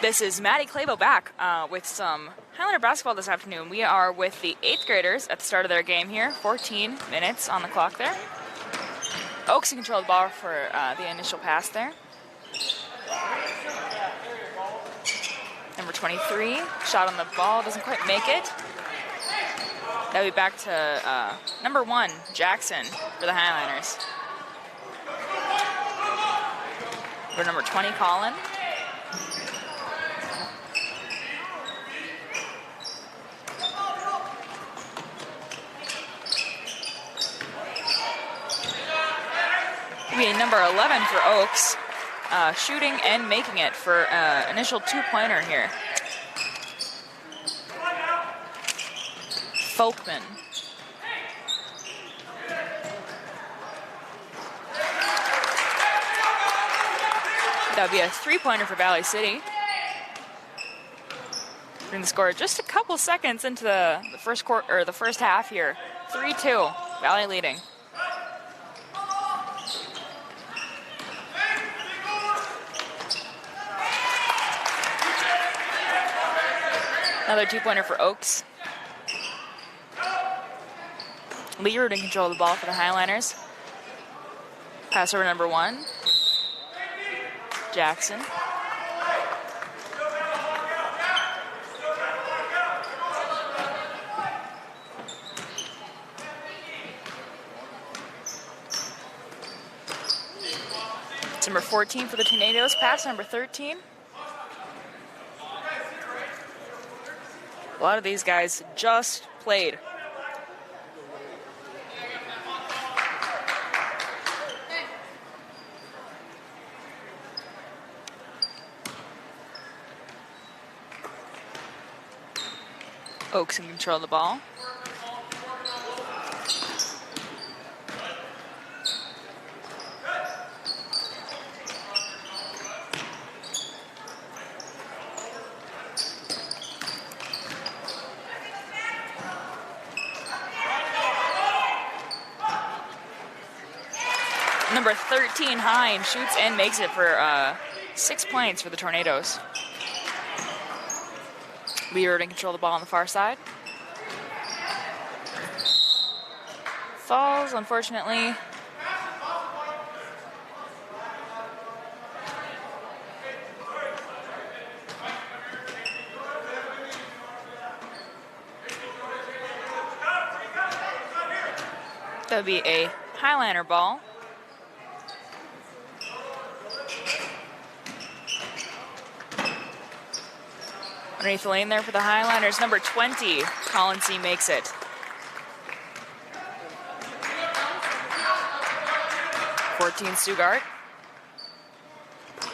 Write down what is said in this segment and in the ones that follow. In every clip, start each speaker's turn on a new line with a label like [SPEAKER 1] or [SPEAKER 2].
[SPEAKER 1] This is Maddie Clabo back with some Highlander basketball this afternoon. We are with the 8th graders at the start of their game here. 14 minutes on the clock there. Oaks in control of the ball for the initial pass there. Number 23, shot on the ball, doesn't quite make it. That'll be back to number 1, Jackson, for the Highlanders. For number 20, Colin. Be number 11 for Oaks, shooting and making it for initial two-pointer here. Folkman. That would be a three-pointer for Valley City. Bring the score just a couple seconds into the first quarter, or the first half here. 3-2, Valley leading. Another two-pointer for Oaks. Leeward in control of the ball for the Highlanders. Pass over number 1. Jackson. It's number 14 for the Tornadoes. Pass number 13. A lot of these guys just played. Oaks in control of the ball. Number 13, Hine, shoots and makes it for 6 points for the Tornadoes. Leeward in control of the ball on the far side. Falls, unfortunately. That would be a Highlander ball. Underneath the lane there for the Highlanders, number 20, Colin C. makes it. (14) Sugart.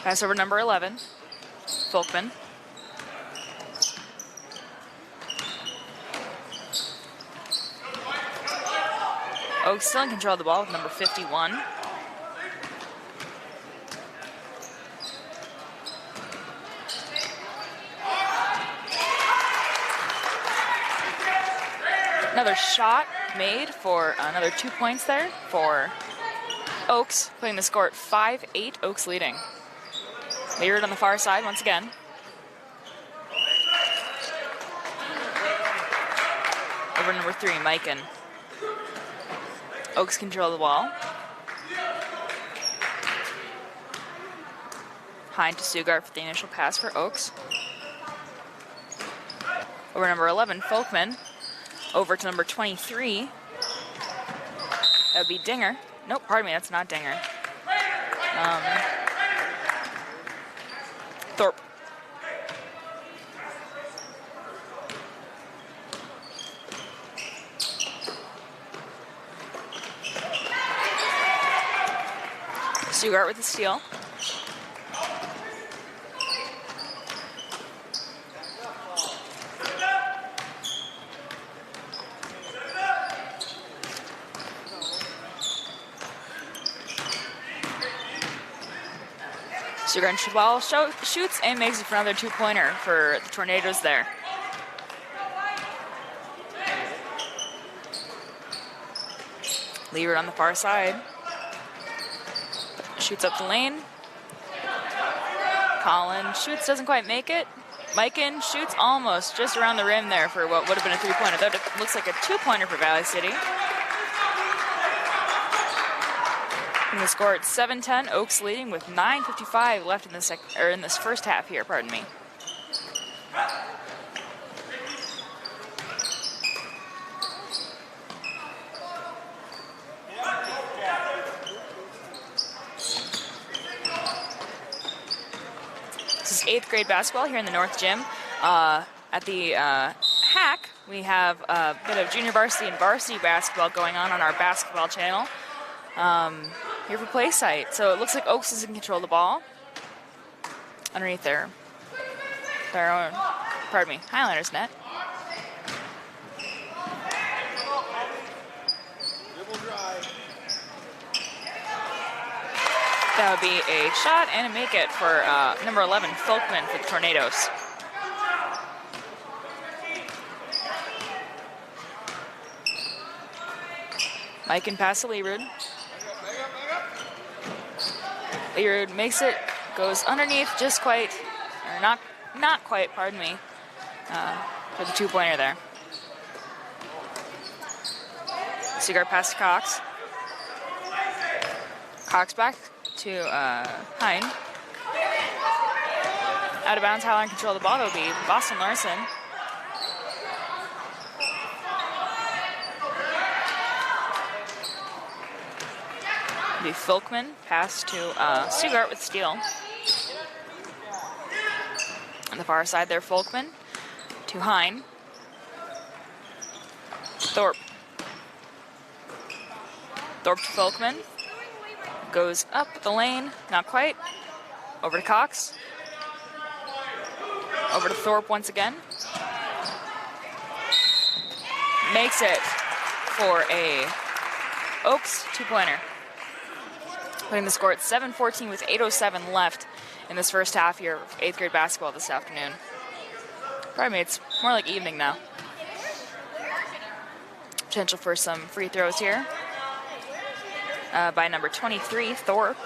[SPEAKER 1] Pass over number 11, Folkman. Oaks still in control of the ball with number 51. Another shot made for another 2 points there for Oaks, putting the score at 5-8, Oaks leading. Leeward on the far side once again. Over number 3, Mikan. Oaks control the ball. Hine to Sugart for the initial pass for Oaks. Over number 11, Folkman. Over to number 23. That would be Dinger. Nope, pardon me, that's not Dinger. Thorpe. Sugart with the steal. Sugart shoots and makes it for another 2-pointer for the Tornadoes there. Leeward on the far side. Shoots up the lane. Collin shoots, doesn't quite make it. Mikan shoots almost just around the rim there for what would have been a three-pointer. That looks like a two-pointer for Valley City. And the score at 7-10. Oaks leading with 9:55 left in this first half here. Pardon me. This is 8th grade basketball here in the North Gym. At the Hack, we have a bit of junior varsity and varsity basketball going on our basketball channel. Here for play site. So it looks like Oaks is in control of the ball. Underneath their own, Highlanders net. That would be a shot and a make it for number 11, Folkman for the Tornadoes. Mike and pass to Lerud. Lerud makes it, goes underneath just quite, or not quite, pardon me, for the two-pointer there. Sugart pass to Cox. Cox back to Hein. Out of bounds, Howler in control of the ball. That would be Boston Larson. Be Folkman, pass to Sugart with steal. On the far side there, Folkman to Hein. Thorpe. Thorpe to Folkman. Goes up the lane, not quite. Over to Cox. Over to Thorpe once again. Makes it for a Oaks two-pointer. Putting the score at 7-14 with 8:07 left in this first half here of 8th grade basketball this afternoon. Pardon me, it's more like evening now. Potential for some free throws here by number 23, Thorpe.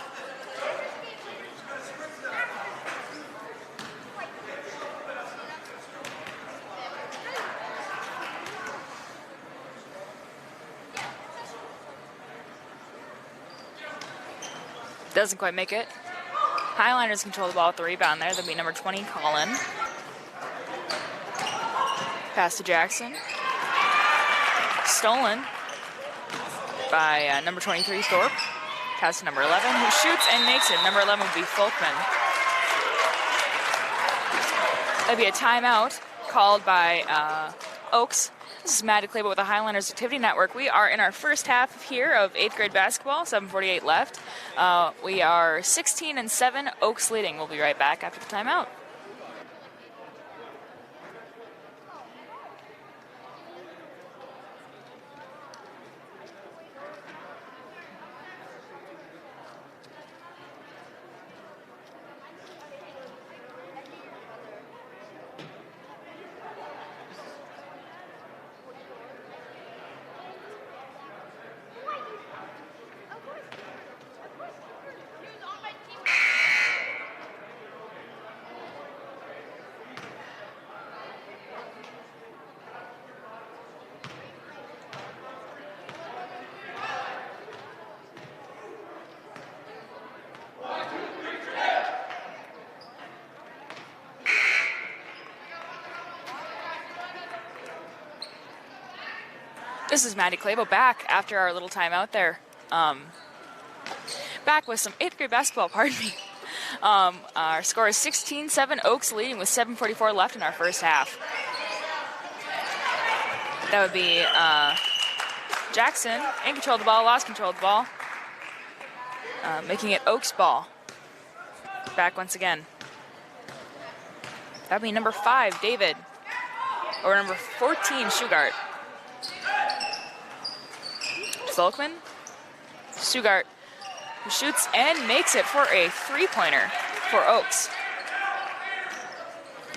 [SPEAKER 1] Doesn't quite make it. Highlanders control the ball with the rebound there. That'll be number 20, Collin. Pass to Jackson. Stolen by number 23, Thorpe. Pass to number 11, who shoots and makes it. Number 11 will be Folkman. That'll be a timeout called by Oaks. This is Maddie Clabo with the Highlanders Activity Network. We are in our first half here of 8th grade basketball, 7:48 left. We are 16-7, Oaks leading. We'll be right back after the timeout. This is Maddie Clabo back after our little timeout there. Back with some 8th grade basketball, pardon me. Our score is 16-7, Oaks leading with 7:44 left in our first half. That would be Jackson in control of the ball, lost control of the ball. Making it Oaks ball. Back once again. That would be number 5, David. Or number 14, Sugart. Folkman. Sugart, who shoots and makes it for a three-pointer for Oaks.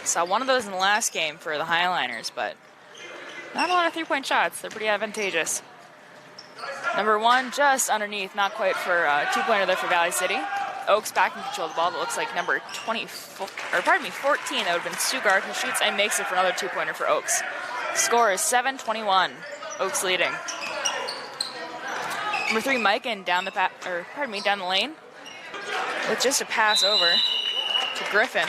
[SPEAKER 1] Saw one of those in the last game for the Highliners, but not a lot of three-point shots. They're pretty advantageous. Number 1 just underneath, not quite for a two-pointer there for Valley City. Oaks back in control of the ball. That looks like number 24, or pardon me, 14. That would have been Sugard, who shoots and makes it for another 2-pointer for Oaks. Score is 7-21. Oaks leading. Number 3, Mikan down the lane with just a pass over to Griffin.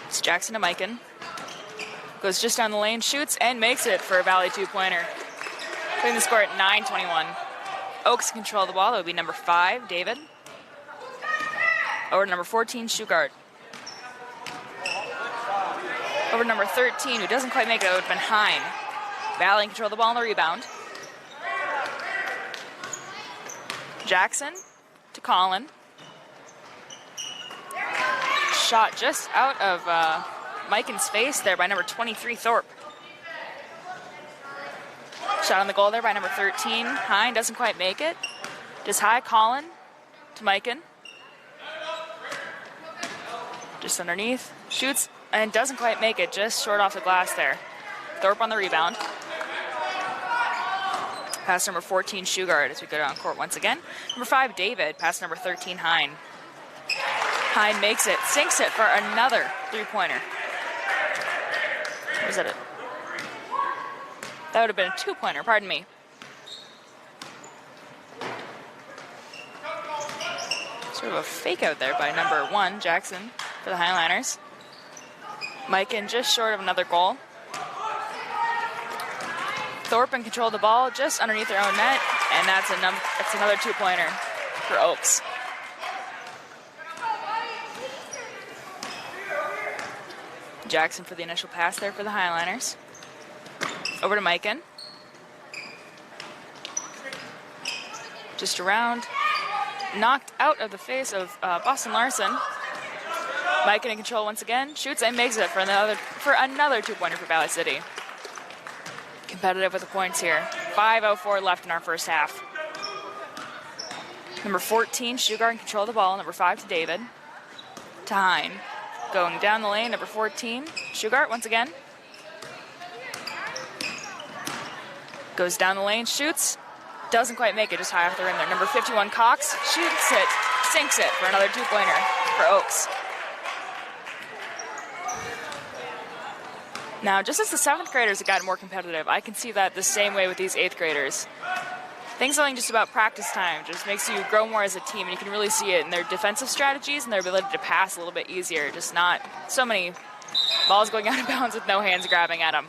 [SPEAKER 1] It's Jackson to Mikan. Goes just down the lane, shoots, and makes it for a Valley 2-pointer. Putting the score at 9-21. Oaks control the ball. That would be number 5, David. Over to number 14, Shugart. Over to number 13, who doesn't quite make it, that would have been Hine. Valley control the ball on the rebound. Jackson to Colin. Shot just out of Mikan's face there by number 23, Thorpe. Shot on the goal there by number 13. Hine doesn't quite make it. Just high, Colin to Mikan. Just underneath. Shoots and doesn't quite make it. Just short off the glass there. Thorpe on the rebound. Pass number 14, Shugard, as we go down court once again. Number 5, David. Pass number 13, Hine. Hine makes it, sinks it for another 3-pointer. Was that it? That would have been a 2-pointer, pardon me. Sort of a fake out there by number 1, Jackson, for the Highliners. Mikan just short of another goal. Thorpe in control of the ball, just underneath their own net, and that's another 2-pointer for Oaks. Jackson for the initial pass there for the Highliners. Over to Mikan. Just around. Knocked out of the face of Boston Larson. Mikan in control once again. Shoots and makes it for another 2-pointer for Valley City. Competitive with the points here. 5:04 left in our first half. Number 14, Shugart in control of the ball. Number 5 to David. To Hine. Going down the lane, number 14, Shugart once again. Goes down the lane, shoots. Doesn't quite make it, just high off the rim there. Number 51, Cox, shoots it, sinks it for another 2-pointer for Oaks. Now, just as the 7th graders have gotten more competitive, I can see that the same way with these 8th graders. Things something just about practice time just makes you grow more as a team, and you can really see it in their defensive strategies and their ability to pass a little bit easier. Just not so many balls going out of bounds with no hands grabbing at them.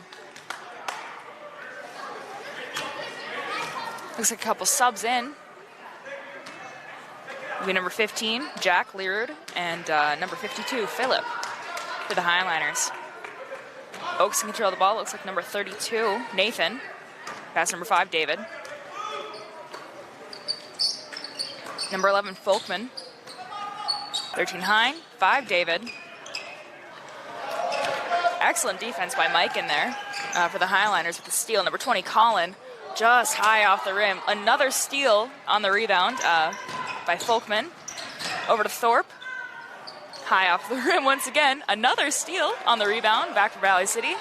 [SPEAKER 1] Looks like a couple subs in. It'll be number 15, Jack Learud, and number 52, Phillip, for the Highliners. Oaks in control of the ball. Looks like number 32, Nathan. Pass number 5, David. Number 11, Folkman. 13, Hine. 5, David. Excellent defense by Mike in there for the Highliners with the steal. Number 20, Colin, just high off the rim. Another steal on the rebound by Folkman. Over to Thorpe. High off the rim once again. Another steal on the rebound. Back for Valley City.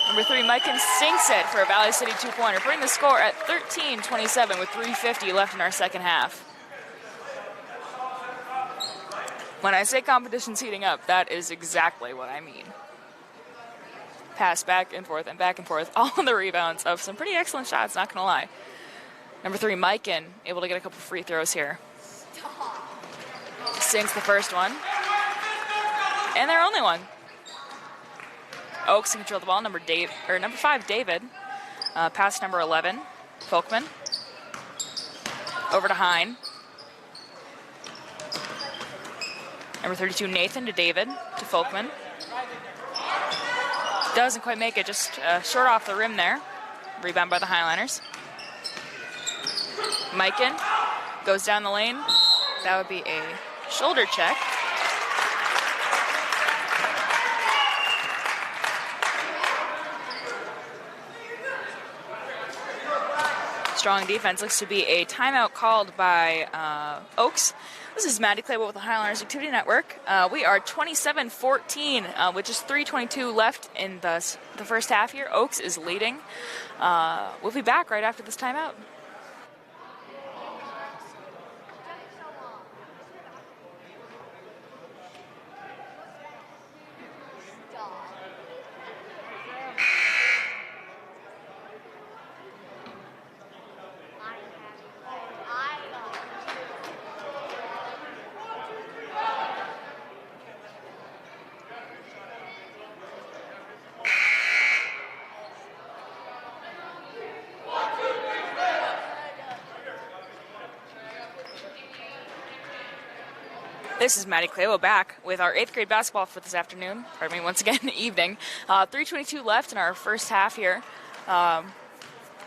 [SPEAKER 1] Number 3, Mikan sinks it for a Valley City 2-pointer, putting the score at 13-27 with 3:50 left in our second half. When I say competition's heating up, that is exactly what I mean. Pass back and forth, all on the rebounds of some pretty excellent shots, not gonna lie. Number 3, Mikan, able to get a couple free throws here. Sinks the first one. And their only one. Oaks in control of the ball. Number 5, David. Pass number 11, Folkman. Over to Hine. Number 32, Nathan to David, to Folkman. Doesn't quite make it, just short off the rim there. Rebound by the Highliners. Mikan goes down the lane. That would be a shoulder check. Strong defense. Looks to be a timeout called by Oaks. This is Maddie Clayball with the Highlanders Activity Network. We are 27-14 with just 3:22 left in the first half here. Oaks is leading. We'll be back right after this timeout. This is Maddie Clayball back with our 8th grade basketball for this afternoon. Pardon me, once again, evening. 3:22 left in our first half here.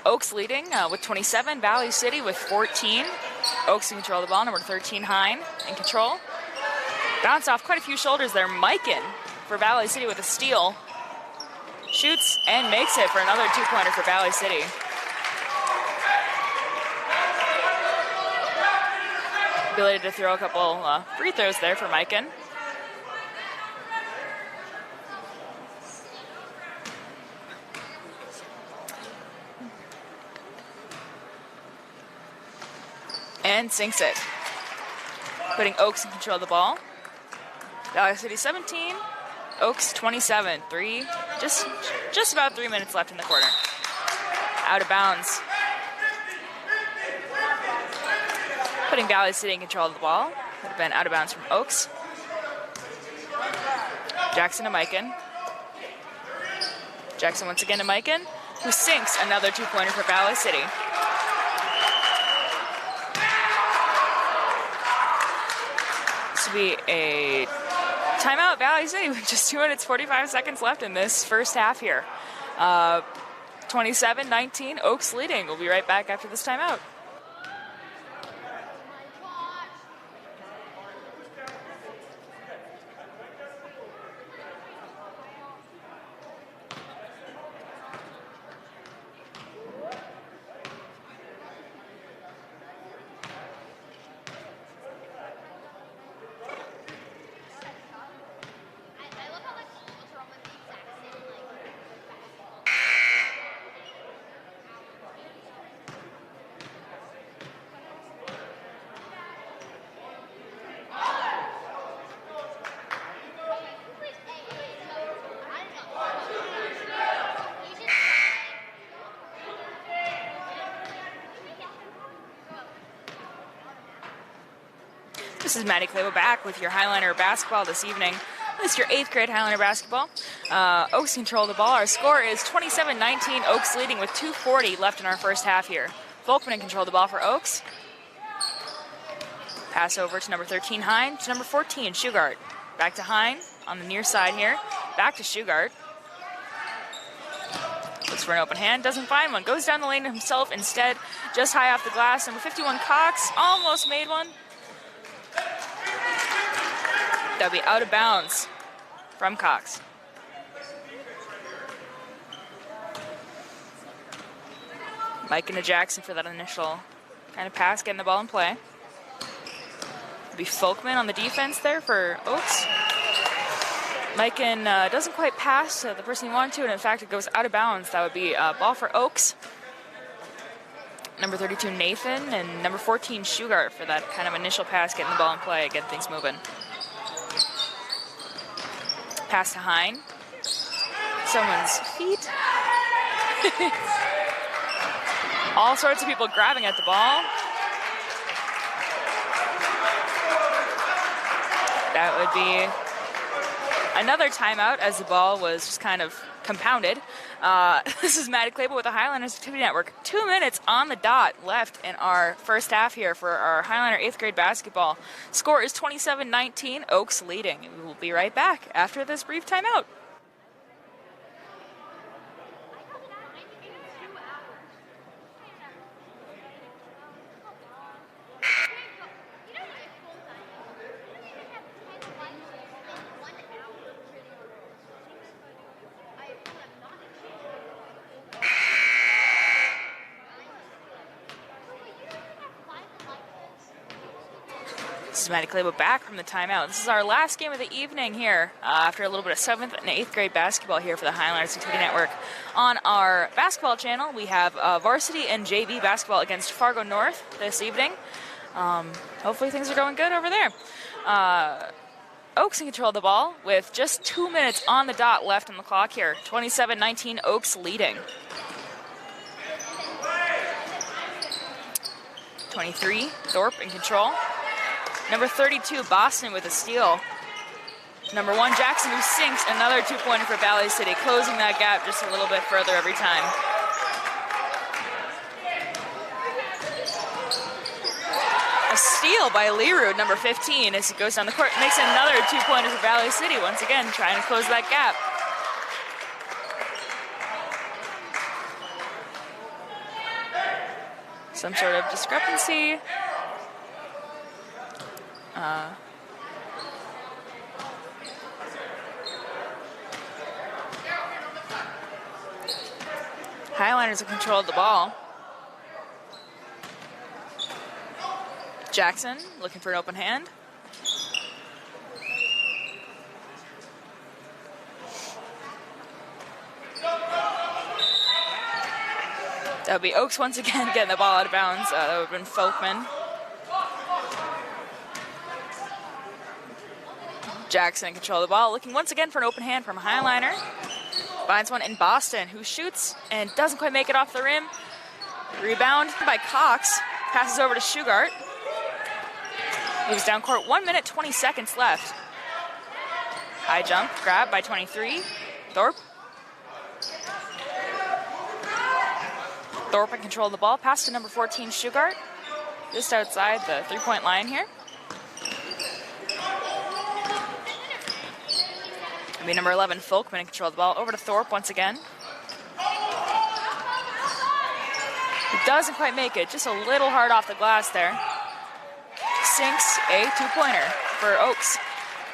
[SPEAKER 1] Oaks leading with 27, Valley City with 14. Oaks in control of the ball, number 13, Hine in control. Bounce off quite a few shoulders there. Mikan for Valley City with a steal. Shoots and makes it for another 2-pointer for Valley City. Ability to throw a couple free throws there for Mikan. And sinks it. Putting Oaks in control of the ball. Valley City 17, Oaks 27. Just about 3 minutes left in the quarter. Out of bounds. Putting Valley City in control of the ball. Would have been out of bounds from Oaks. Jackson to Mikan. Jackson once again to Mikan, who sinks another 2-pointer for Valley City. This will be a timeout, Valley City, with just 2 minutes, 45 seconds left in this first half here. 27-19, Oaks leading. We'll be right back after this timeout. This is Maddie Clayball back with your Highlander basketball this evening. This is your 8th grade Highlander basketball. Oaks control the ball. Our score is 27-19. Oaks leading with 2:40 left in our first half here. Volkman in control of the ball for Oaks. Pass over to number 13, Hine, to number 14, Shugart. Back to Hine on the near side here. Back to Shugart. Looks for an open hand, doesn't find one. Goes down the lane himself instead, just high off the glass. Number 51, Cox, almost made one. That'll be out of bounds from Cox. Mikan to Jackson for that initial kind of pass, getting the ball in play. It'll be Folkman on the defense there for Oaks. Mikan doesn't quite pass the person he wanted to, and in fact it goes out of bounds. That would be a ball for Oaks. Number 32, Nathan, and number 14, Shugart for that kind of initial pass, getting the ball in play, getting things moving. Pass to Hine. Someone's feet. All sorts of people grabbing at the ball. That would be another timeout as the ball was just kind of compounded. This is Maddie Clayball with the Highlanders Activity Network. 2 minutes on the dot left in our first half here for our Highlander 8th grade basketball. Score is 27-19, Oaks leading. We will be right back after this brief timeout. This is Maddie Clabo back from the timeout. This is our last game of the evening here after a little bit of 7th and 8th grade basketball here for the Highlanders Utility Network. On our basketball channel, we have varsity and JV basketball against Fargo North this evening. Hopefully things are going good over there. Oaks in control of the ball with just 2 minutes on the dot left on the clock here. 27-19, Oaks leading. 23, Thorpe in control. Number 32, Boston with a steal. Number 1, Jackson, who sinks another 2-pointer for Valley City, closing that gap just a little bit further every time. A steal by Leroux, number 15, as he goes down the court, makes another 2-pointer for Valley City, once again trying to close that gap. Some sort of discrepancy. Highlanders in control of the ball. Jackson looking for an open hand. That would be Oaks once again getting the ball out of bounds. That would have been Folkman. Jackson in control of the ball, looking once again for an open hand from Highliner. Finds one in Boston, who shoots and doesn't quite make it off the rim. Rebound by Cox. Passes over to Shugart. Moves down court, 1 minute, 20 seconds left. High jump, grab by 23. Thorpe. Thorpe in control of the ball. Pass to number 14, Shugart. Just outside the three-point line here. It'll be number 11, Folkman in control of the ball. Over to Thorpe once again. He doesn't quite make it. Just a little hard off the glass there. Sinks a 2-pointer for Oaks.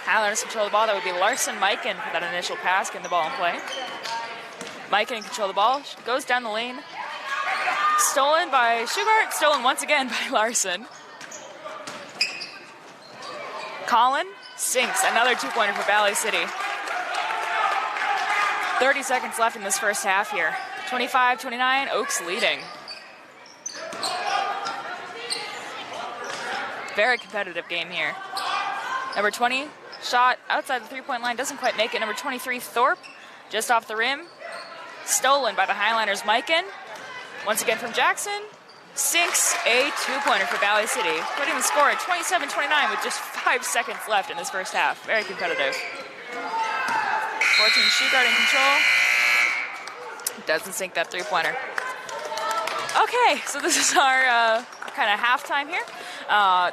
[SPEAKER 1] Highlanders control the ball. That would be Larson Mikan for that initial pass, getting the ball in play. Mikan in control of the ball. Goes down the lane. Stolen by Shugart. Stolen once again by Larson. Collin sinks. Another 2-pointer for Valley City. 30 seconds left in this first half here. 25-29, Oaks leading. Very competitive game here. Number 20, shot outside the three-point line, doesn't quite make it. Number 23, Thorpe, just off the rim. Stolen by the Highlanders, Mikan. Once again from Jackson. Sinks a 2-pointer for Valley City, putting the score at 27-29 with just 5 seconds left in this first half. Very competitive. 14, Shugart in control. Doesn't sink that three-pointer. Okay, so this is our kind of halftime here.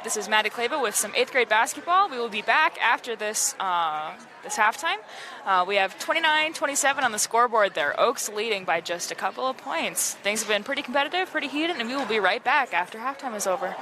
[SPEAKER 1] This is Maddie Clabo with some 8th grade basketball. We will be back after this this halftime. We have 29-27 on the scoreboard there. Oaks leading by just a couple of points. Things have been pretty competitive, pretty heated, and we will be right back after halftime is over.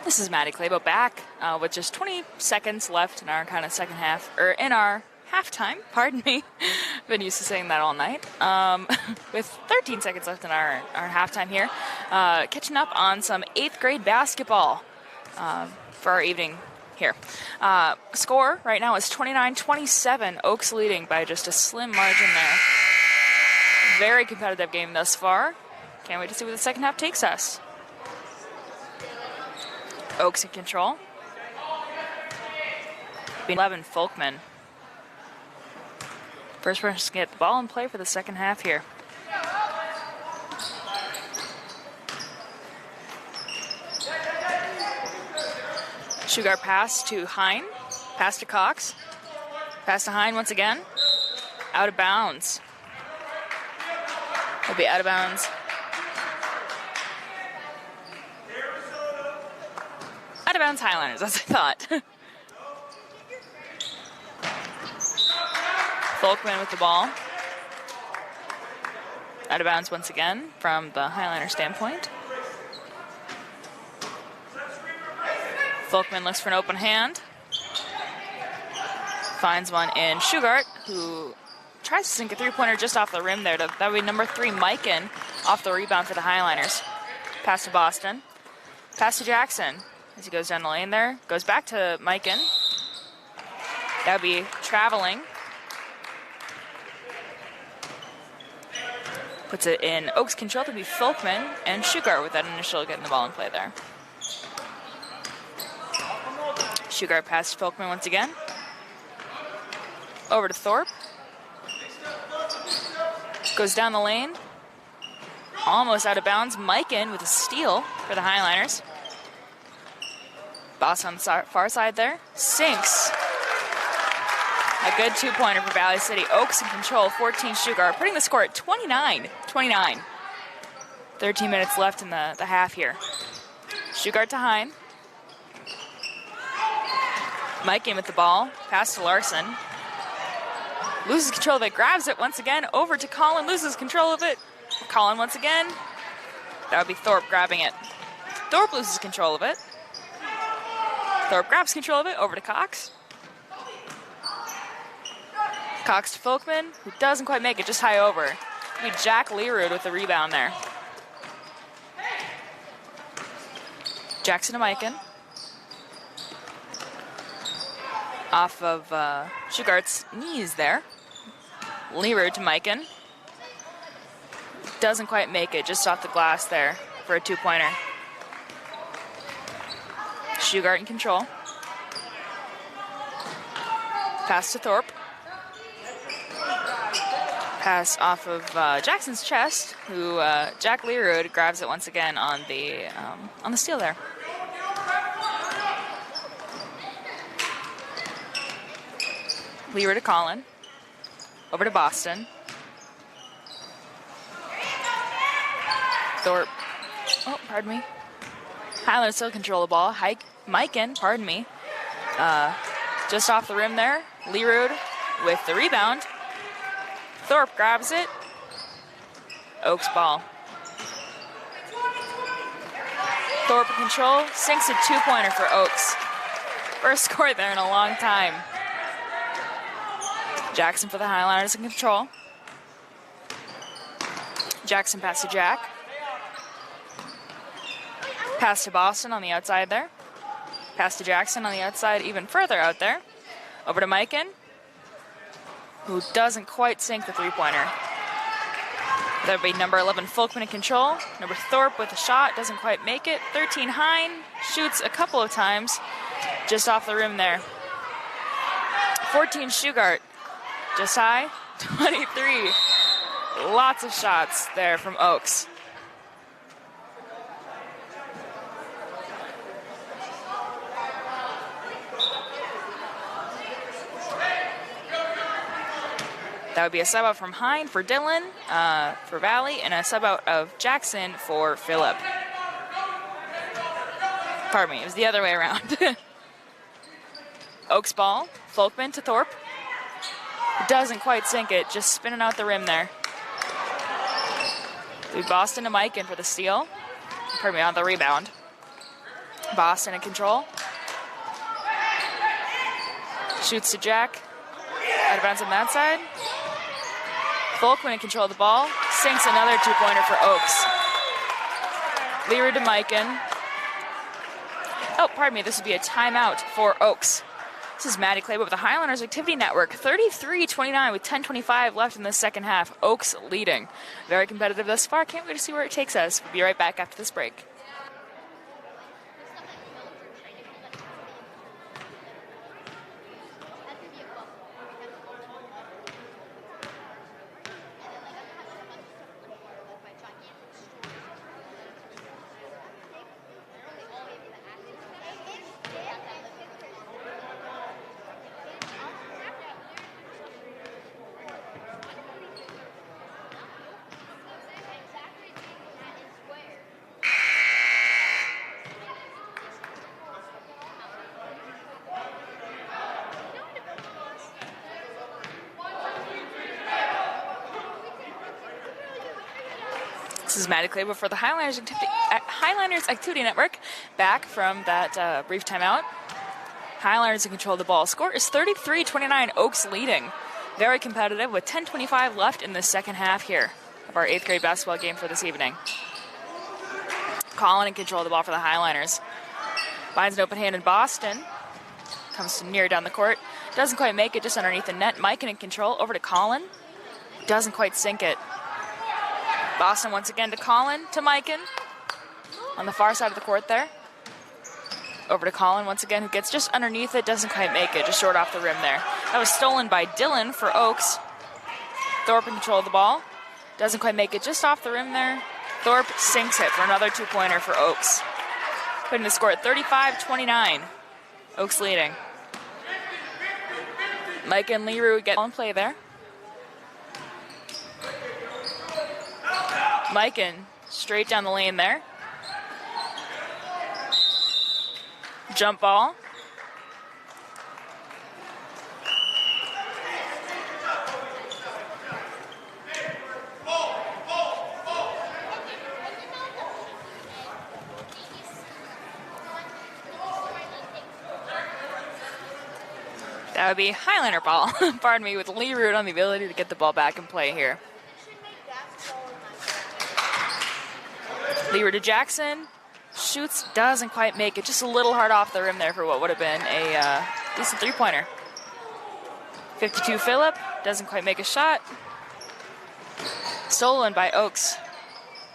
[SPEAKER 1] This is Maddie Clabo back with just 20 seconds left in our kind of second half, or in our halftime, pardon me. Been used to saying that all night. With 13 seconds left in our halftime here. Catching up on some 8th grade basketball for our evening here. Score right now is 29-27. Oaks leading by just a slim margin there. Very competitive game thus far. Can't wait to see where the second half takes us. Oaks in control. 11, Folkman. First person to get the ball in play for the second half here. Shugart pass to Hine. Pass to Cox. Pass to Hine once again. Out of bounds. Will be out of bounds. Out of bounds Highlanders, as I thought. Folkman with the ball. Out of bounds once again from the Highlander standpoint. Folkman looks for an open hand. Finds one in Shugart, who tries to sink a three-pointer just off the rim there. That would be number 3, Mikan, off the rebound for the Highlanders. Pass to Boston. Pass to Jackson as he goes down the lane there. Goes back to Mikan. That would be traveling. Puts it in Oaks control to be Folkman and Shugart with that initial getting the ball in play there. Shugart pass to Folkman once again. Over to Thorpe. Goes down the lane. Almost out of bounds. Mikan with a steal for the Highlanders. Boss on the far side there. Sinks. A good two-pointer for Valley City. Oaks in control, 14 Shugart, putting the score at 29-29. 13 minutes left in the half here. Shugart to Hine. Mike in with the ball. Pass to Larson. Loses control of it, grabs it once again. Over to Colin, loses control of it. Colin once again. That would be Thorpe grabbing it. Thorpe loses control of it. Thorpe grabs control of it, over to Cox. Cox to Folkman, who doesn't quite make it, just high over. It'll be Jack Learwood with the rebound there. Jackson to Mikan. Off of Shugart's knees there. Learwood to Mikan. Doesn't quite make it, just off the glass there for a two-pointer. Shugart in control. Pass to Thorpe. Pass off of Jackson's chest, who Jack Learwood grabs it once again on the steal there. Learwood to Colin. Over to Boston. Thorpe. Oh, pardon me. Highlanders still control the ball. Mikan, pardon me. Just off the rim there. Learwood with the rebound. Thorpe grabs it. Oaks ball. Thorpe in control. Sinks a two-pointer for Oaks. First score there in a long time. Jackson for the Highlanders in control. Jackson pass to Jack. Pass to Boston on the outside there. Pass to Jackson on the outside, even further out there. Over to Mikan, who doesn't quite sink the three-pointer. That would be number 11, Folkman in control. Number Thorpe with a shot, doesn't quite make it. 13, Hine, shoots a couple of times, just off the rim there. 14, Shugart, just high. 23, lots of shots there from Oaks. That would be a sub out from Hine for Dylan, for Valley, and a sub out of Jackson for Phillip. Pardon me, it was the other way around. Oaks ball, Folkman to Thorpe. Doesn't quite sink it, just spinning out the rim there. Boston to Mikan for the steal. Pardon me, on the rebound. Boston in control. Shoots to Jack. Out of bounds on that side. Volkman in control of the ball. Sinks another two-pointer for Oaks. Leary to Mikan. Oh, pardon me, this would be a timeout for Oaks. This is Maddie Clabo with the Highlanders Activity Network. 33-29 with 10:25 left in the second half. Oaks leading. Very competitive thus far. Can't wait to see where it takes us. We'll be right back after this break. This is Maddie Clabo for the Highlanders Activity Network, back from that brief timeout. Highlanders in control of the ball. Score is 33-29, Oaks leading. Very competitive with 10:25 left in the second half here of our 8th grade basketball game for this evening. Colin in control of the ball for the Highlanders. Finds an open hand in Boston. Comes near down the court. Doesn't quite make it, just underneath the net. Mikan in control, over to Colin. Doesn't quite sink it. Boston once again to Colin, to Mikan. On the far side of the court there. Over to Colin once again, who gets just underneath it, doesn't quite make it, just short off the rim there. That was stolen by Dylan for Oaks. Thorpe in control of the ball. Doesn't quite make it, just off the rim there. Thorpe sinks it for another two-pointer for Oaks. Putting the score at 35-29. Oaks leading. Mike and Leroux get on play there. Mikan straight down the lane there. Jump ball. That would be Highlander ball. Pardon me, with Leroux on the ability to get the ball back in play here. Leroux to Jackson. Shoots, doesn't quite make it. Just a little hard off the rim there for what would have been a decent three-pointer. 52 Phillip, doesn't quite make a shot. Stolen by Oaks.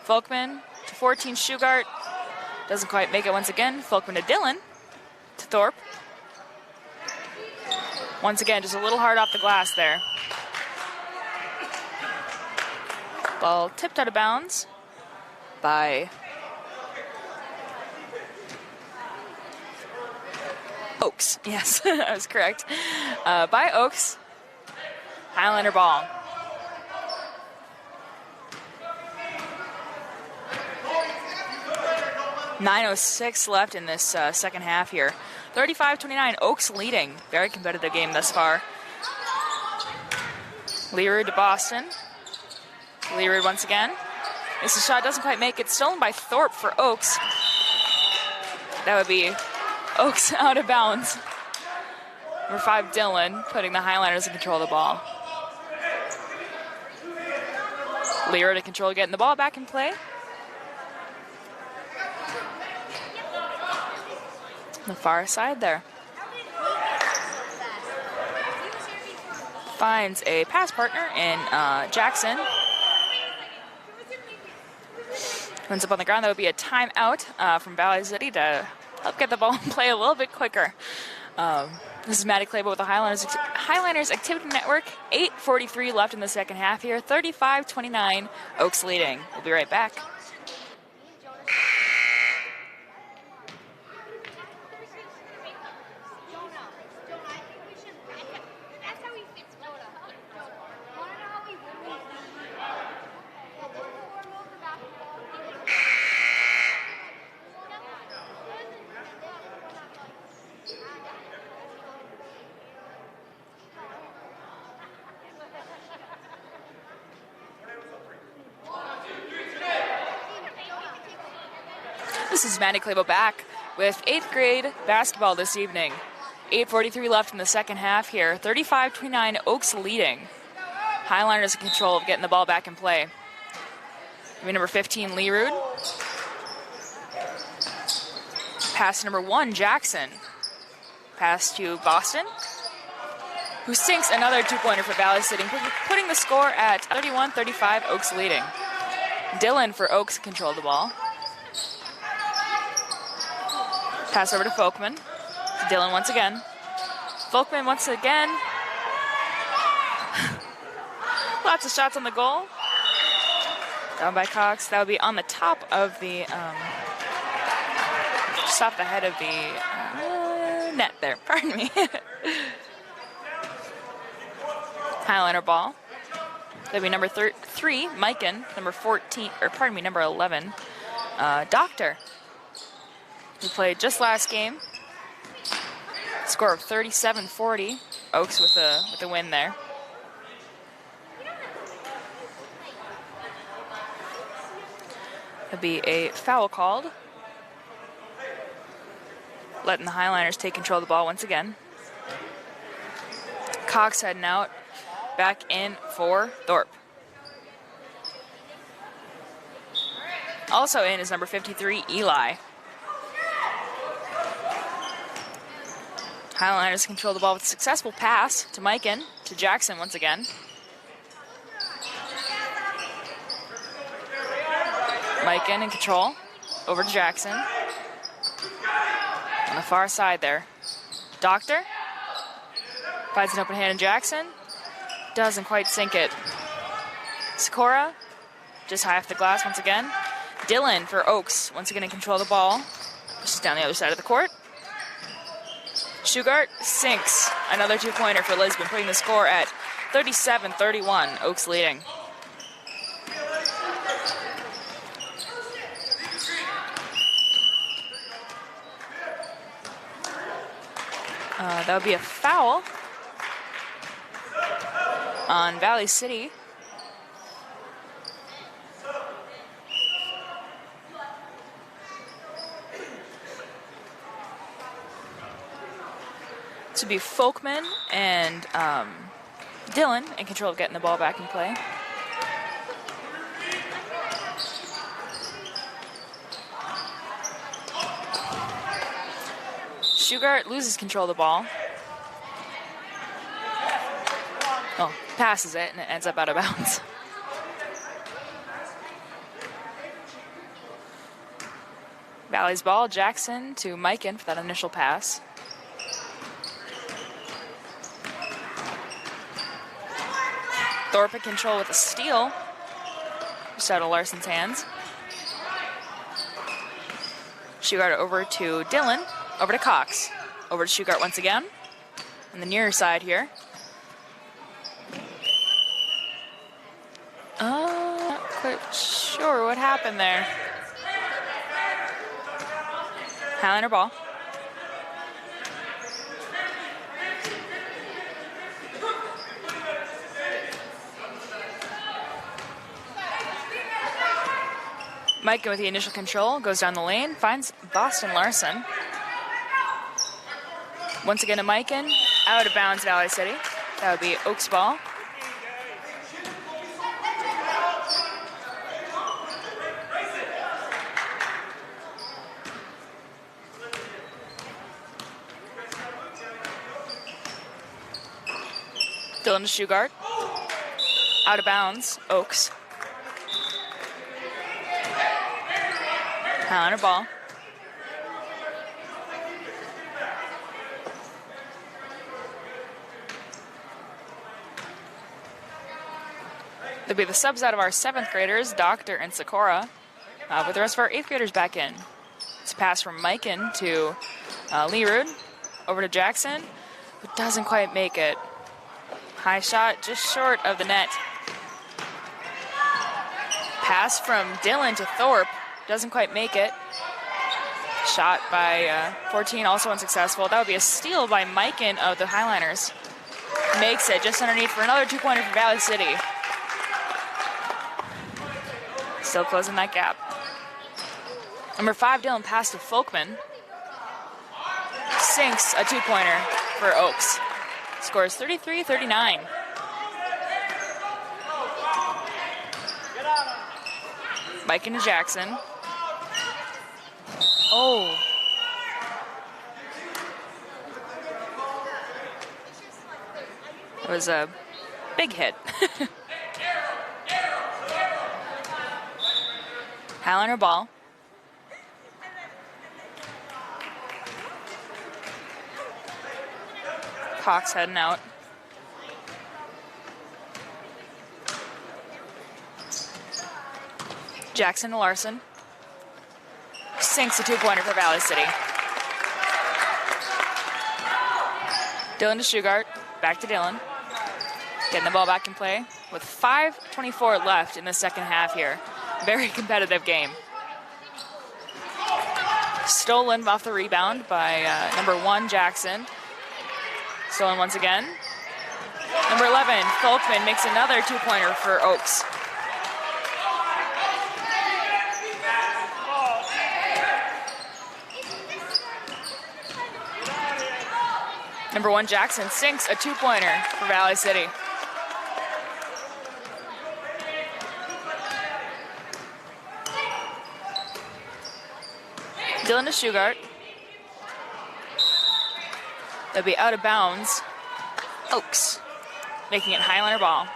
[SPEAKER 1] Folkman to 14 Shugart. Doesn't quite make it once again. Folkman to Dylan. To Thorpe. Once again, just a little hard off the glass there. Ball tipped out of bounds by Oaks. Yes, I was correct. By Oaks. Highlander ball. .906 left in this second half here. 35-29, Oaks leading. Very competitive game thus far. Leroux to Boston. Leroux once again. This shot doesn't quite make it. Stolen by Thorpe for Oaks. That would be Oaks out of bounds. Number 5, Dylan, putting the Highlanders in control of the ball. Leroux to control, getting the ball back in play. The far side there. Finds a pass partner in Jackson. Ends up on the ground. That would be a timeout from Valley City to help get the ball in play a little bit quicker. This is Maddie Clabo with the Highlanders Activity Network. 8:43 left in the second half here. 35-29, Oaks leading. We'll be right back. This is Maddie Clabo back with 8th grade basketball this evening. 8:43 left in the second half here. 35-29, Oaks leading. Highliners in control of getting the ball back in play. Number 15, Leerud. Pass to number 1, Jackson. Pass to Boston, who sinks another two-pointer for Valley City, putting the score at 31-35, Oaks leading. Dillon for Oaks controlled the ball. Pass over to Folkman. Dillon once again. Folkman once again. Lots of shots on the goal. Down by Cox. That would be on the top of the, just off the head of the net there. Pardon me. Highliner ball. That'd be number 3, Mikan. Number 14, or pardon me, number 11, Doctor, who played just last game. Score of 37-40. Oaks with a win there. That'd be a foul called, letting the Highliners take control of the ball once again. Cox heading out. Back in for Thorpe. Also in is number 53, Eli. Highliners control the ball with a successful pass to Mikan, to Jackson once again. Mikan in control, over to Jackson. On the far side there. Doctor finds an open hand in Jackson. Doesn't quite sink it. Sikora, just high off the glass once again. Dillon for Oaks, once again in control of the ball. Just down the other side of the court. Shugart sinks another two-pointer for Lisbon, putting the score at 37-31, Oaks leading. That would be a foul on Valley City. This would be Folkman and Dillon in control of getting the ball back in play. Shugart loses control of the ball. Oh, passes it, and it ends up out of bounds. Valley's ball, Jackson to Mikan for that initial pass. Thorpe in control with a steal. Just out of Larson's hands. Shugart over to Dillon, over to Cox. Over to Shugart once again. On the near side here. Not quite sure what happened there. Highliner ball. Mikan with the initial control, goes down the lane, finds Boston Larson. Once again to Mikan, out of bounds Valley City. That would be Oaks ball. Dillon to Shugart. Out of bounds, Oaks. Highliner ball. They'll be the subs out of our 7th graders, Doctor and Sikora, with the rest of our 8th graders back in. It's a pass from Mikan to Leerud, over to Jackson, but doesn't quite make it. High shot, just short of the net. Pass from Dillon to Thorpe, doesn't quite make it. Shot by 14, also unsuccessful. That would be a steal by Mikan of the Highliners. Makes it just underneath for another two-pointer for Valley City. Still closing that gap. Number 5, Dillon pass to Folkman. sinks a two-pointer for Oaks. Scores 33-39. Mike into Jackson. Oh. It was a big hit. Highliner ball. Cox heading out. Jackson to Larson. Sinks a two-pointer for Valley City. Dylan to Shugart. Back to Dylan. Getting the ball back in play with 5:24 left in the second half here. Very competitive game. Stolen off the rebound by number 1, Jackson. Stolen once again. Number 11, Folkman makes another two-pointer for Oaks. Number 1, Jackson sinks a two-pointer for Valley City. Dylan to Shugart. They'll be out of bounds. Oaks making it Highliner ball.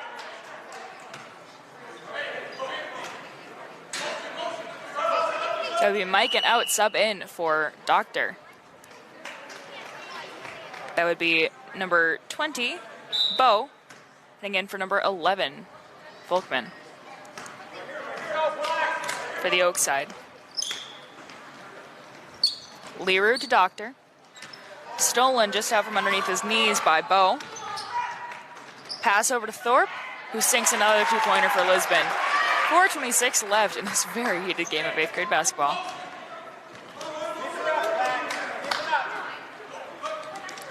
[SPEAKER 1] That would be Mike and out, sub in for Doctor. That would be number 20, Bo, and again for number 11, Volkman. For the Oaks side. Leroux to Doctor. Stolen just out from underneath his knees by Bo. Pass over to Thorpe, who sinks another two-pointer for Lisbon. 4:26 left in this very heated game of 8th grade basketball.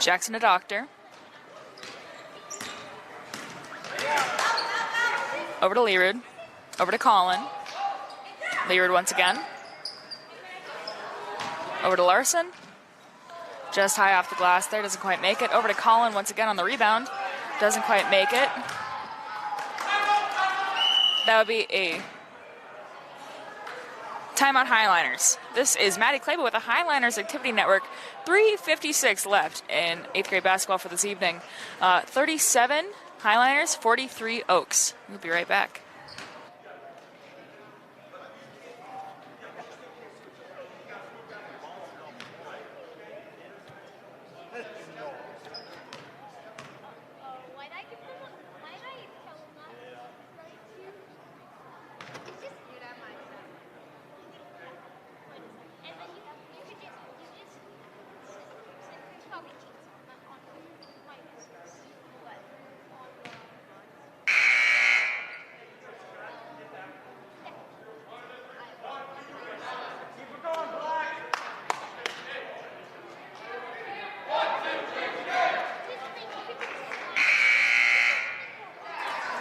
[SPEAKER 1] Jackson to Doctor. Over to Leroux. Over to Colin. Leroux once again. Over to Larson. Just high off the glass there, doesn't quite make it. Over to Colin once again on the rebound. Doesn't quite make it. That would be a timeout Highliners. This is Maddie Kleba with the Highliners Activity Network. 3:56 left in 8th grade basketball for this evening. 37 Highliners, 43 Oaks. We'll be right back.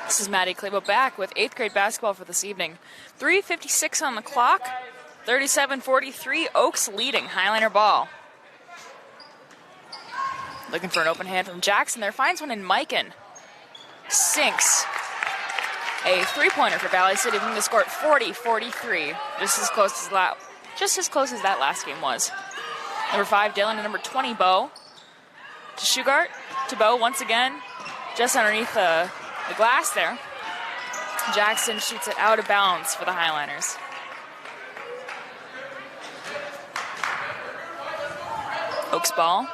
[SPEAKER 1] This is Maddie Kleba back with 8th grade basketball for this evening. 3:56 on the clock, 37-43, Oaks leading, Highliner ball. Looking for an open hand from Jackson there, finds one in Mikan. Sinks a three-pointer for Valley City, bringing the score at 40-43, just as close as that last game was. Number 5, Dylan, and number 20, Bo. To Shugart, to Bo once again, just underneath the glass there. Jackson shoots it out of bounds for the Highliners. Oaks ball.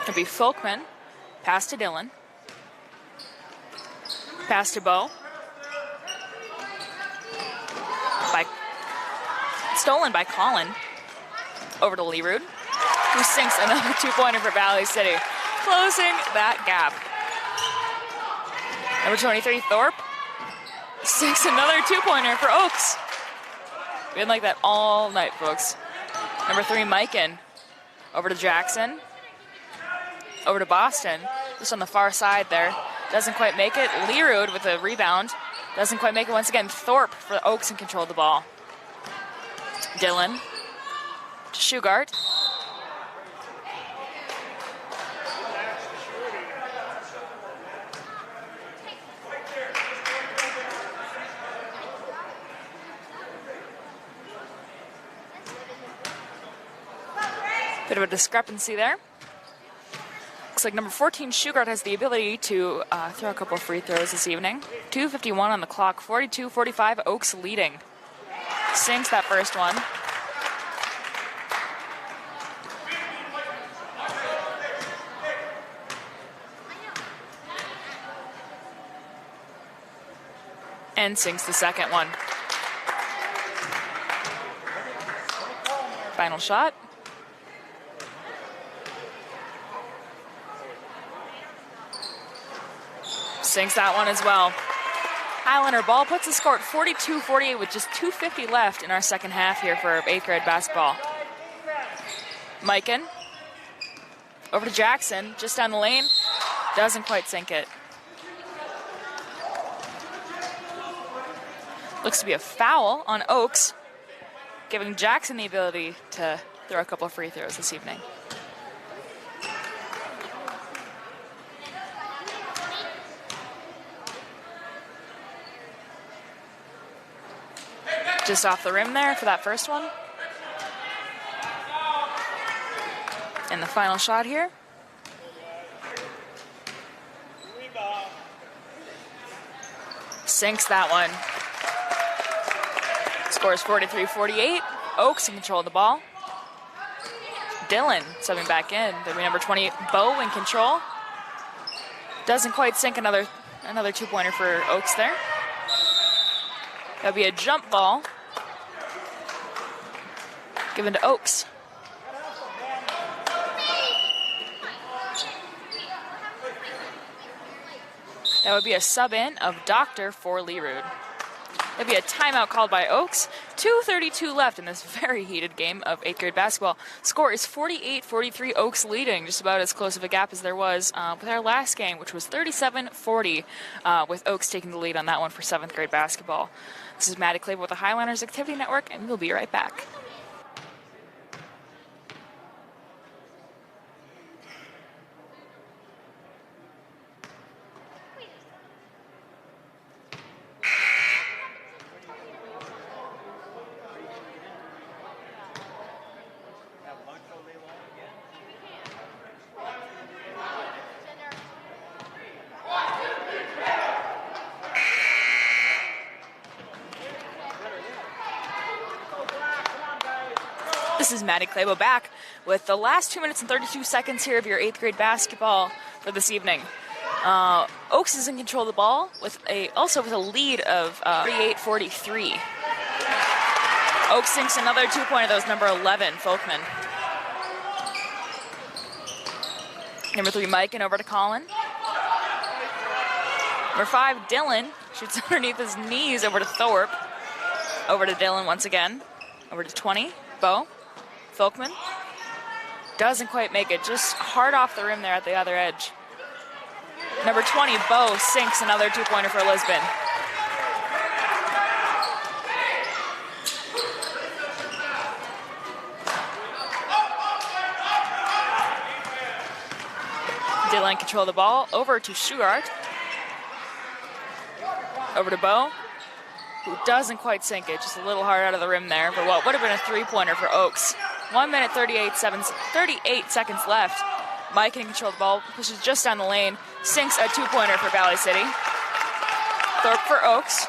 [SPEAKER 1] It'll be Folkman. Pass to Dylan. Pass to Bo. Stolen by Colin. Over to Leroux, who sinks another two-pointer for Valley City, closing that gap. Number 23, Thorpe, sinks another two-pointer for Oaks. Been like that all night, folks. Number 3, Mikan, over to Jackson, over to Boston, just on the far side there. Doesn't quite make it. Leroux with a rebound. Doesn't quite make it once again. Thorpe for the Oaks in control of the ball. Dillon to Shugart. Bit of a discrepancy there. Looks like number 14, Shugart, has the ability to throw a couple of free throws this evening. 2:51 on the clock, 42-45, Oaks leading. Sinks that first one. And sinks the second one. Final shot. Sinks that one as well. Highlander ball puts the score at 42-48 with just 2:50 left in our second half here for 8th grade basketball. Mikan over to Jackson, just down the lane. Doesn't quite sink it. Looks to be a foul on Oaks, giving Jackson the ability to throw a couple of free throws this evening. Just off the rim there for that first one. And the final shot here. Sinks that one. Scores 43-48. Oaks in control of the ball. Dillon subbing back in. There'll be number 20, Bo, in control. Doesn't quite sink another two-pointer for Oaks there. That'll be a jump ball given to Oaks. That would be a sub-in of Doctor for Leerud. That'd be a timeout called by Oaks. 2:32 left in this very heated game of 8th grade basketball. Score is 48-43, Oaks leading, just about as close of a gap as there was with our last game, which was 37-40, with Oaks taking the lead on that one for 7th grade basketball. This is Maddie Claver with the Highlanders Activity Network, and we'll be right back. This is Maddie Clabo back with the last 2 minutes and 32 seconds here of your 8th grade basketball for this evening. Oaks is in control of the ball also with a lead of 48-43. Oaks sinks another two-pointer. That was number 11, Folkman. Number 3, Mikan over to Colin. Number 5, Dillon shoots underneath his knees over to Thorpe. Over to Dillon once again. Over to 20, Bo. Folkman doesn't quite make it, just hard off the rim there at the other edge. Number 20, Bo, sinks another two-pointer for Lisbon. Dillon control the ball, over to Shugart. Over to Bo, who doesn't quite sink it, just a little hard out of the rim there for what would have been a three-pointer for Oaks. 1 minute, 38 seconds left. Mike can control the ball, pushes just down the lane, sinks a two-pointer for Valley City. Thorpe for Oaks.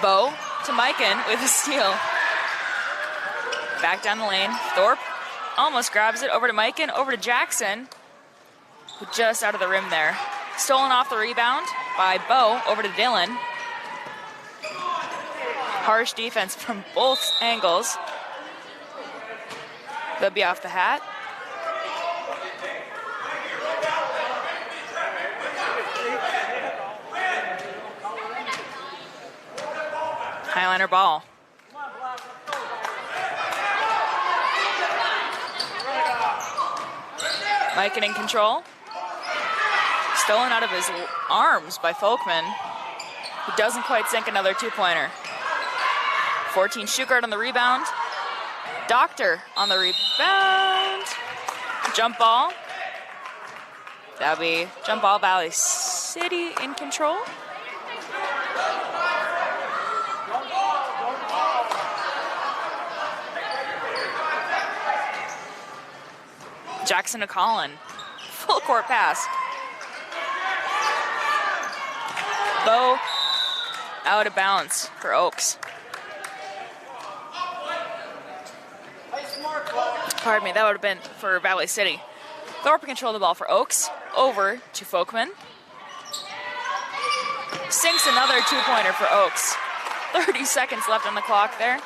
[SPEAKER 1] Bo to Mikan with a steal. Back down the lane. Thorpe almost grabs it. Over to Mikan, over to Jackson, who just out of the rim there. Stolen off the rebound by Bo, over to Dillon. Harsh defense from both angles. They'll be off the hat. Highlander ball. Mikan in control. Stolen out of his arms by Folkman, who doesn't quite sink another two-pointer. 14 Shugart on the rebound. Doctor on the rebound. Jump ball. That'll be jump ball, Valley City in control. Jackson to Collin. Full court pass. Bow out of bounds for Oaks. Pardon me, that would have been for Valley City. Thorpe control the ball for Oaks. Over to Folkman. Sinks another two-pointer for Oaks. 30 seconds left on the clock there.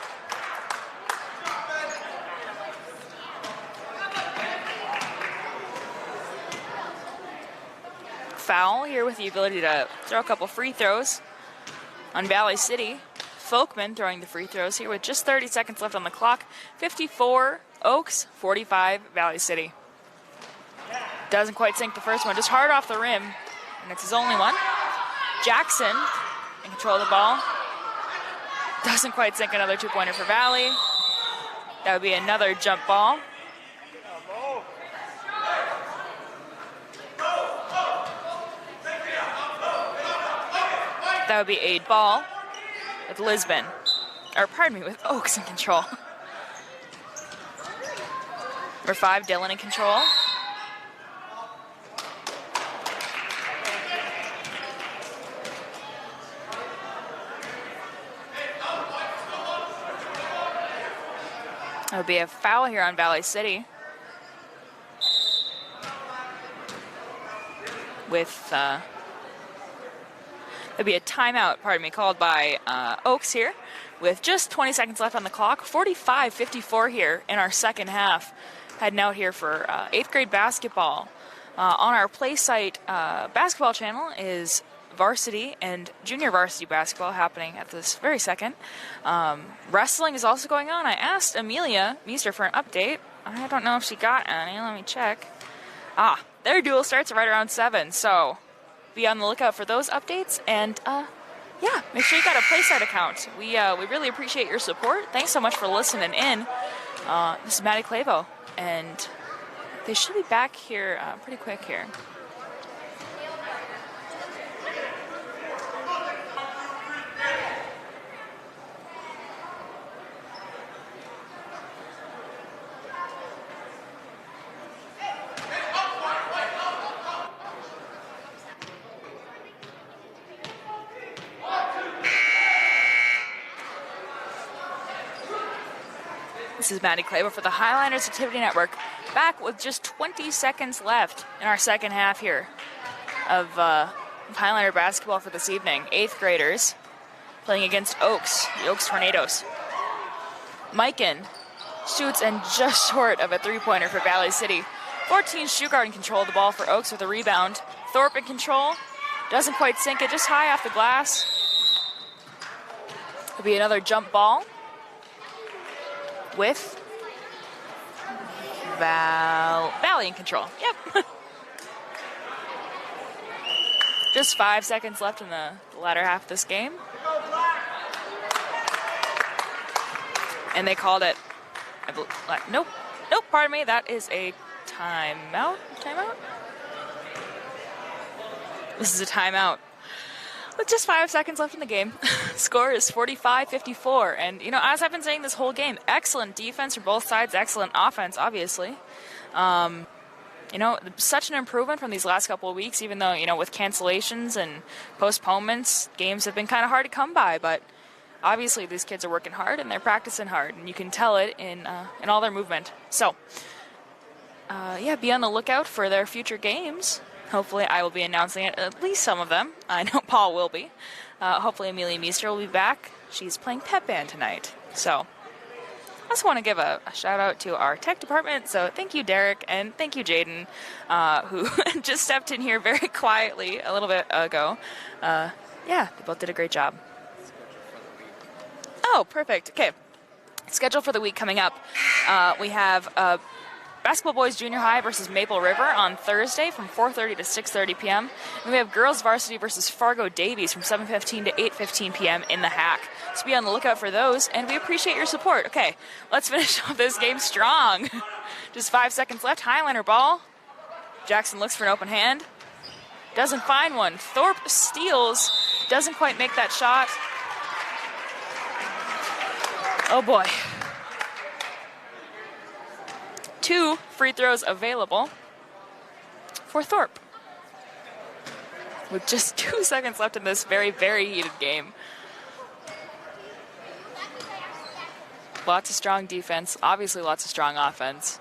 [SPEAKER 1] Foul here with the ability to throw a couple free throws on Valley City. Folkman throwing the free throws here with just 30 seconds left on the clock. 54 Oaks, 45 Valley City. Doesn't quite sink the first one, just hard off the rim, and it's his only one. Jackson in control of the ball. Doesn't quite sink another two-pointer for Valley. That would be another jump ball. That would be a ball with Lisbon, or pardon me, with Oaks in control. Number 5, Dillon in control. That would be a foul here on Valley City. With, there'd be a timeout, pardon me, called by Oaks here with just 20 seconds left on the clock. 45-54 here in our second half. Heading out here for 8th grade basketball. On our play site basketball channel is varsity and junior varsity basketball happening at this very second. Wrestling is also going on. I asked Amelia Meester for an update. I don't know if she got any. Let me check. Their duel starts right around 7, so be on the lookout for those updates. And yeah, make sure you got a PlaySite account. We really appreciate your support. Thanks so much for listening in. This is Maddie Clavo, and they should be back here pretty quick here. This is Maddie Clavo for the Highliners Activity Network, back with just 20 seconds left in our second half here of Highliner basketball for this evening. 8th graders playing against Oaks, the Oaks Tornadoes. Mikan shoots and just short of a three-pointer for Valley City. 14 Shugart in control of the ball for Oaks with a rebound. Thorpe in control, doesn't quite sink it, just high off the glass. It'll be another jump ball with Valley in control. Yep. Just 5 seconds left in the latter half of this game. And they called it, nope, pardon me, that is a timeout. This is a timeout. With just 5 seconds left in the game, score is 45-54. And, as I've been saying this whole game, excellent defense from both sides, excellent offense, obviously. Such an improvement from these last couple of weeks, even though, with cancellations and postponements, games have been kind of hard to come by. But obviously these kids are working hard and they're practicing hard, and you can tell it in all their movement. So, be on the lookout for their future games. Hopefully I will be announcing it, at least some of them. I know Paul will be. Hopefully Amelia Meester will be back. She's playing pep band tonight. So I also want to give a shout out to our tech department. So thank you, Derek, and thank you, Jaden, who just stepped in here very quietly a little bit ago. They both did a great job. Oh, perfect. Okay. Schedule for the week coming up. We have basketball boys junior high versus Maple River on Thursday from 4:30 to 6:30 p.m. And we have girls varsity versus Fargo Davies from 7:15 to 8:15 p.m. in the Hack. So be on the lookout for those, and we appreciate your support. Okay, let's finish off this game strong. Just 5 seconds left. Highlander ball. Jackson looks for an open hand. Doesn't find one. Thorpe steals. Doesn't quite make that shot. Oh boy. 2 free throws available for Thorpe. With just 2 seconds left in this very, very heated game. Lots of strong defense, obviously lots of strong offense.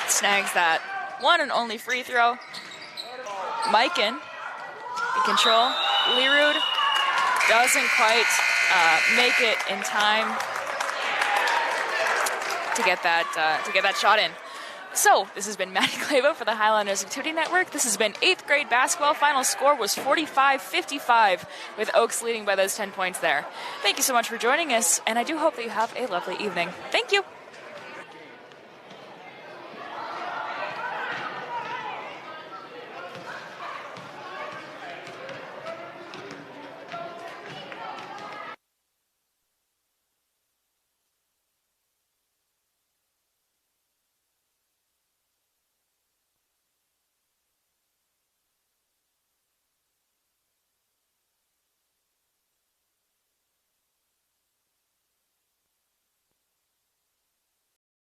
[SPEAKER 1] Snags that one and only free throw. Mikan in control. Lerud doesn't quite make it in time to get that shot in. So this has been Maddie Clavo for the Highlanders Activity Network. This has been 8th grade basketball. Final score was 45-55 with Oaks leading by those 10 points there. Thank you so much for joining us, and I do hope that you have a lovely evening. Thank you.